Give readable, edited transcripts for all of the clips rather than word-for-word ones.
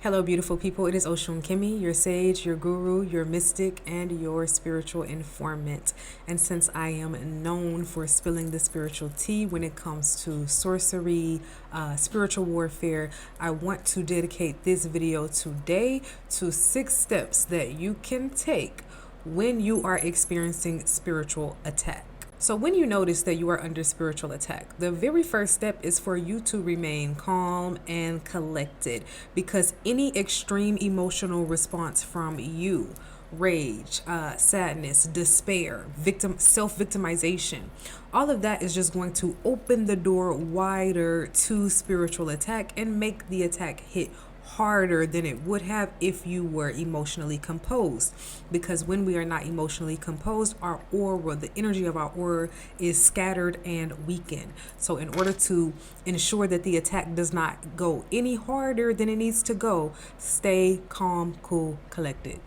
Hello, beautiful people. It is Oshun Kimmy, your sage, your guru, your mystic, and your spiritual informant. And since I am known for spilling the spiritual tea when it comes to sorcery, spiritual warfare, I want to dedicate this video today to 6 steps that you can take when you are experiencing spiritual attack. So when you notice that you are under spiritual attack, the very first step is for you to remain calm and collected, because any extreme emotional response from you, rage, sadness, despair, self-victimization, all of that is just going to open the door wider to spiritual attack and make the attack hit harder than it would have if you were emotionally composed. Because when we are not emotionally composed, our aura, the energy of our aura, is scattered and weakened. So in order to ensure that the attack does not go any harder than it needs to go, stay calm, cool, collected.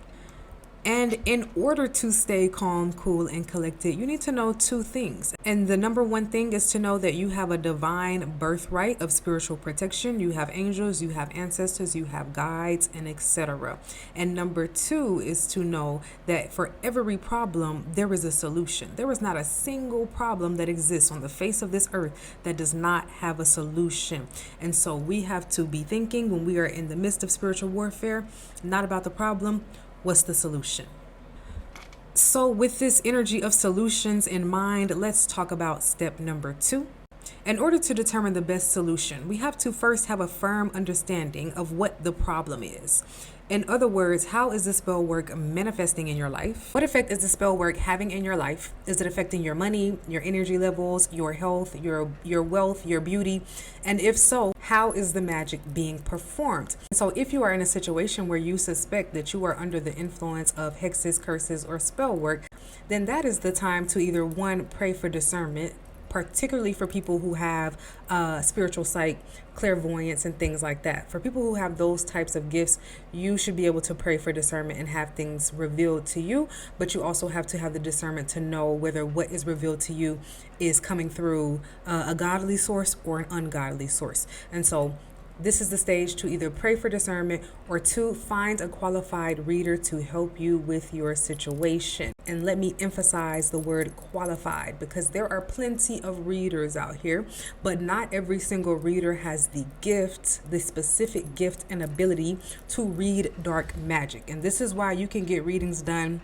And in order to stay calm, cool, and collected, you need to know 2 things. And the number 1 thing is to know that you have a divine birthright of spiritual protection. You have angels, you have ancestors, you have guides, and etc. And number 2 is to know that for every problem, there is a solution. There is not a single problem that exists on the face of this earth that does not have a solution. And so we have to be thinking, when we are in the midst of spiritual warfare, not about the problem. What's the solution? So with this energy of solutions in mind, let's talk about step number 2. In order to determine the best solution, we have to first have a firm understanding of what the problem is. In other words, how is the spell work manifesting in your life? What effect is the spell work having in your life? Is it affecting your money, your energy levels, your health, your wealth, your beauty? And if so, how is the magic being performed? So if you are in a situation where you suspect that you are under the influence of hexes, curses, or spell work, then that is the time to either 1, pray for discernment, particularly for people who have spiritual sight, clairvoyance, and things like that. For people who have those types of gifts, you should be able to pray for discernment and have things revealed to you, but you also have to have the discernment to know whether what is revealed to you is coming through a godly source or an ungodly source. And so this is the stage to either pray for discernment or to find a qualified reader to help you with your situation. And let me emphasize the word qualified, because there are plenty of readers out here, but not every single reader has the gift, the specific gift and ability to read dark magic. And this is why you can get readings done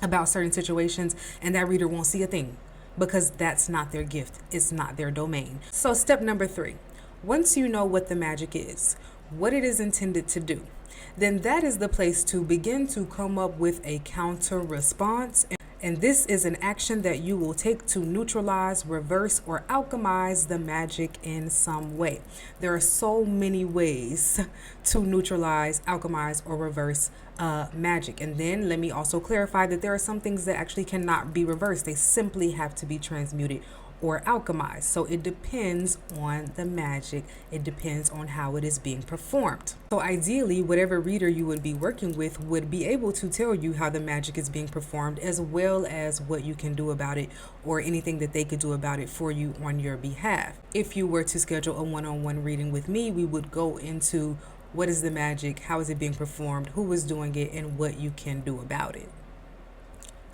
about certain situations and that reader won't see a thing, because that's not their gift. It's not their domain. So step number 3. Once you know what the magic is, what it is intended to do, then that is the place to begin to come up with a counter response. And this is an action that you will take to neutralize, reverse, or alchemize the magic in some way. There are so many ways to neutralize, alchemize, or reverse magic. And then let me also clarify that there are some things that actually cannot be reversed. They simply have to be transmuted or alchemized. So it depends on the magic. It depends on how it is being performed. So ideally, whatever reader you would be working with would be able to tell you how the magic is being performed, as well as what you can do about it, or anything that they could do about it for you on your behalf. If you were to schedule a one-on-one reading with me, we would go into what is the magic, how is it being performed, who is doing it, and what you can do about it.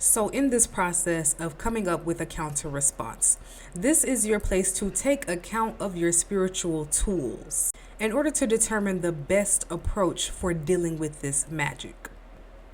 So in this process of coming up with a counter response, this is your place to take account of your spiritual tools in order to determine the best approach for dealing with this magic.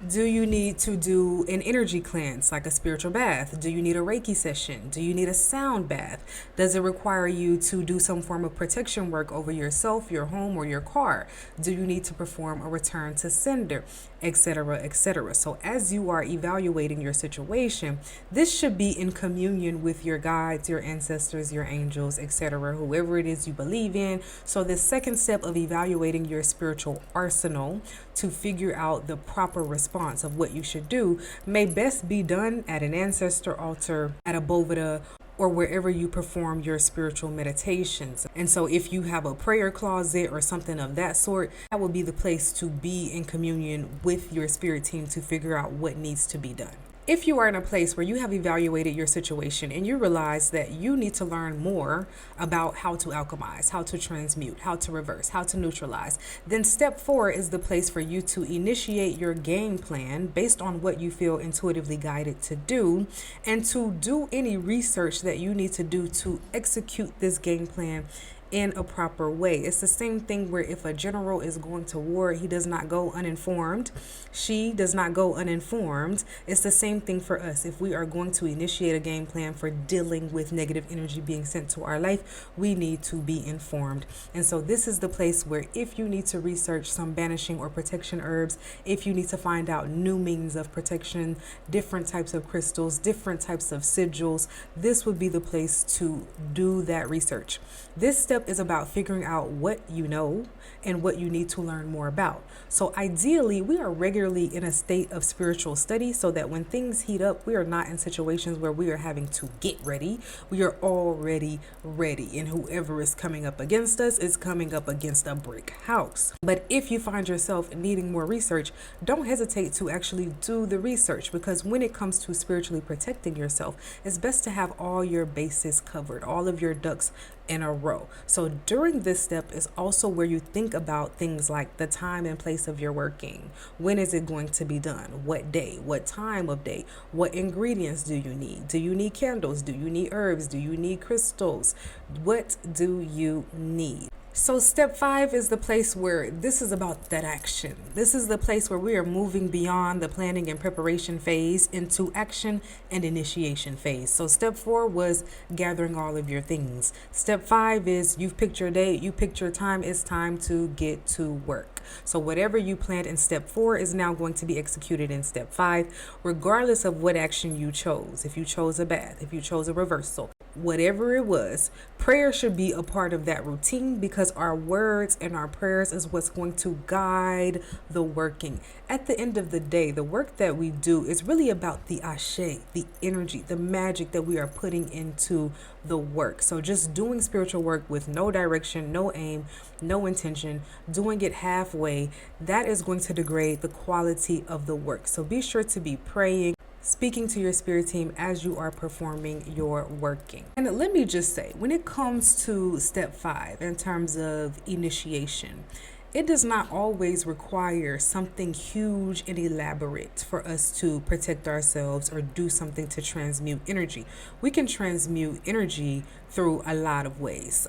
Do you need to do an energy cleanse, like a spiritual bath? Do you need a Reiki session? Do you need a sound bath? Does it require you to do some form of protection work over yourself, your home, or your car? Do you need to perform a return to sender, etc., etc.? So as you are evaluating your situation, this should be in communion with your guides, your ancestors, your angels, etc., whoever it is you believe in. So the second step of evaluating your spiritual arsenal to figure out the proper response of what you should do may best be done at an ancestor altar, at a boveda, or wherever you perform your spiritual meditations. And so if you have a prayer closet or something of that sort, that will be the place to be in communion with your spirit team to figure out what needs to be done. If you are in a place where you have evaluated your situation and you realize that you need to learn more about how to alchemize, how to transmute, how to reverse, how to neutralize, then step 4 is the place for you to initiate your game plan based on what you feel intuitively guided to do, and to do any research that you need to do to execute this game plan in a proper way. It's the same thing where if a general is going to war, he does not go uninformed. She does not go uninformed. It's the same thing for us. If we are going to initiate a game plan for dealing with negative energy being sent to our life, we need to be informed. And so this is the place where if you need to research some banishing or protection herbs, if you need to find out new means of protection, different types of crystals, different types of sigils, this would be the place to do that research. This step is about figuring out what you know and what you need to learn more about. So ideally, we are regularly in a state of spiritual study so that when things heat up, we are not in situations where we are having to get ready. We are already ready, and whoever is coming up against us is coming up against a brick house. But if you find yourself needing more research, don't hesitate to actually do the research, because when it comes to spiritually protecting yourself, it's best to have all your bases covered, all of your ducks in a row. So during this step is also where you think about things like the time and place of your working. When is it going to be done? What day? What time of day? What ingredients do you need? Do you need candles? Do you need herbs? Do you need crystals? What do you need? So step 5 is the place where this is about that action. This is the place where we are moving beyond the planning and preparation phase into action and initiation phase. So step 4 was gathering all of your things. Step 5 is you've picked your date, you picked your time, it's time to get to work. So whatever you planned in step 4 is now going to be executed in step 5, regardless of what action you chose. If you chose a bath, if you chose a reversal, whatever it was, prayer should be a part of that routine, because our words and our prayers is what's going to guide the working. At the end of the day, the work that we do is really about the ashe, the energy, the magic that we are putting into the work. So just doing spiritual work with no direction, no aim, no intention, doing it halfway, that is going to degrade the quality of the work. So be sure to be praying, speaking to your spirit team as you are performing your working. And let me just say, when it comes to step 5, in terms of initiation, it does not always require something huge and elaborate for us to protect ourselves or do something to transmute energy. We can transmute energy through a lot of ways.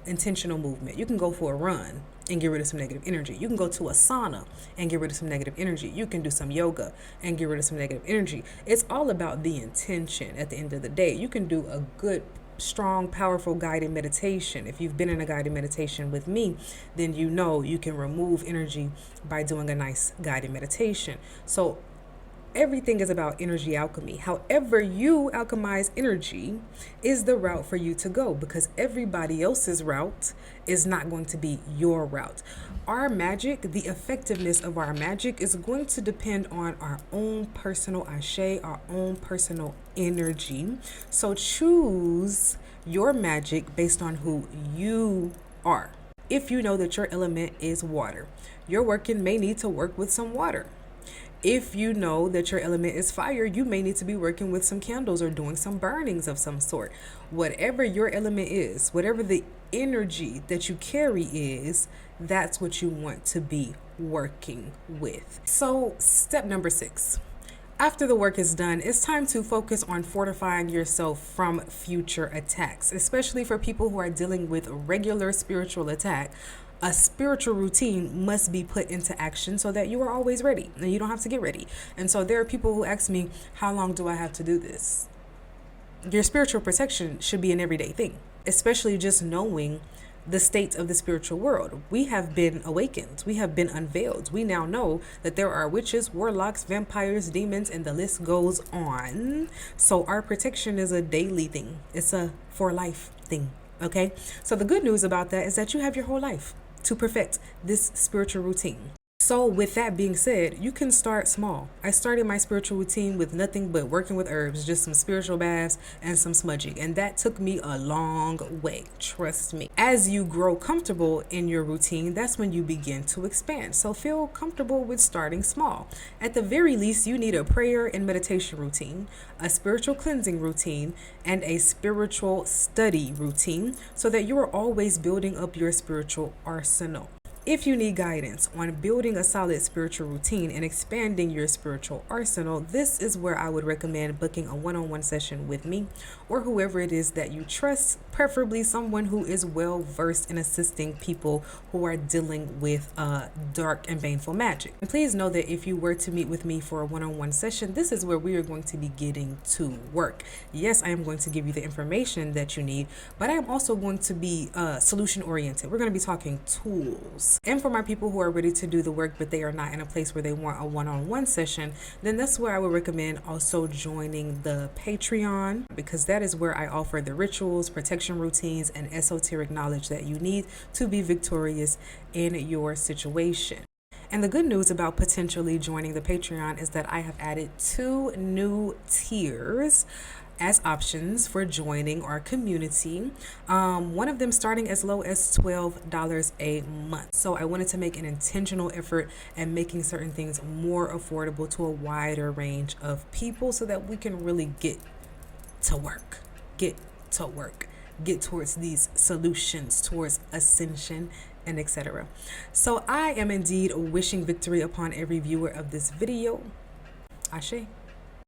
Intentional movement. You can go for a run and get rid of some negative energy. You can go to a sauna and get rid of some negative energy. You can do some yoga and get rid of some negative energy. It's all about the intention at the end of the day. You can do a good, strong, powerful guided meditation. If you've been in a guided meditation with me, then you know you can remove energy by doing a nice guided meditation. So everything is about energy alchemy. However you alchemize energy is the route for you to go, because everybody else's route is not going to be your route. Our magic, the effectiveness of our magic, is going to depend on our own personal ashe, our own personal energy. So choose your magic based on who you are. If you know that your element is water, your working may need to work with some water. If you know that your element is fire, you may need to be working with some candles or doing some burnings of some sort. Whatever your element is, whatever the energy that you carry is, that's what you want to be working with. So step number 6. After the work is done, it's time to focus on fortifying yourself from future attacks, especially for people who are dealing with regular spiritual attack. A spiritual routine must be put into action so that you are always ready and you don't have to get ready. And so there are people who ask me, how long do I have to do this? Your spiritual protection should be an everyday thing, especially just knowing the state of the spiritual world. We have been awakened. We have been unveiled. We now know that there are witches, warlocks, vampires, demons, and the list goes on. So our protection is a daily thing. It's a for life thing. Okay? So the good news about that is that you have your whole life to perfect this spiritual routine. So, with that being said, you can start small. I started my spiritual routine with nothing but working with herbs, just some spiritual baths and some smudging. And that took me a long way, trust me. As you grow comfortable in your routine, that's when you begin to expand. So, feel comfortable with starting small. At the very least, you need a prayer and meditation routine, a spiritual cleansing routine, and a spiritual study routine so that you are always building up your spiritual arsenal. If you need guidance on building a solid spiritual routine and expanding your spiritual arsenal, this is where I would recommend booking a one-on-one session with me or whoever it is that you trust, preferably someone who is well versed in assisting people who are dealing with dark and baneful magic. And please know that if you were to meet with me for a one-on-one session, this is where we are going to be getting to work. Yes, I am going to give you the information that you need, but I am also going to be solution oriented. We're going to be talking tools. And for my people who are ready to do the work, but they are not in a place where they want a one-on-one session, then that's where I would recommend also joining the Patreon, because that is where I offer the rituals, protection routines, and esoteric knowledge that you need to be victorious in your situation. And the good news about potentially joining the Patreon is that I have added 2 new tiers as options for joining our community. One of them starting as low as $12 a month. So I wanted to make an intentional effort at making certain things more affordable to a wider range of people so that we can really get to work, get towards these solutions, towards ascension, and etc. So I am indeed wishing victory upon every viewer of this video. Ashe.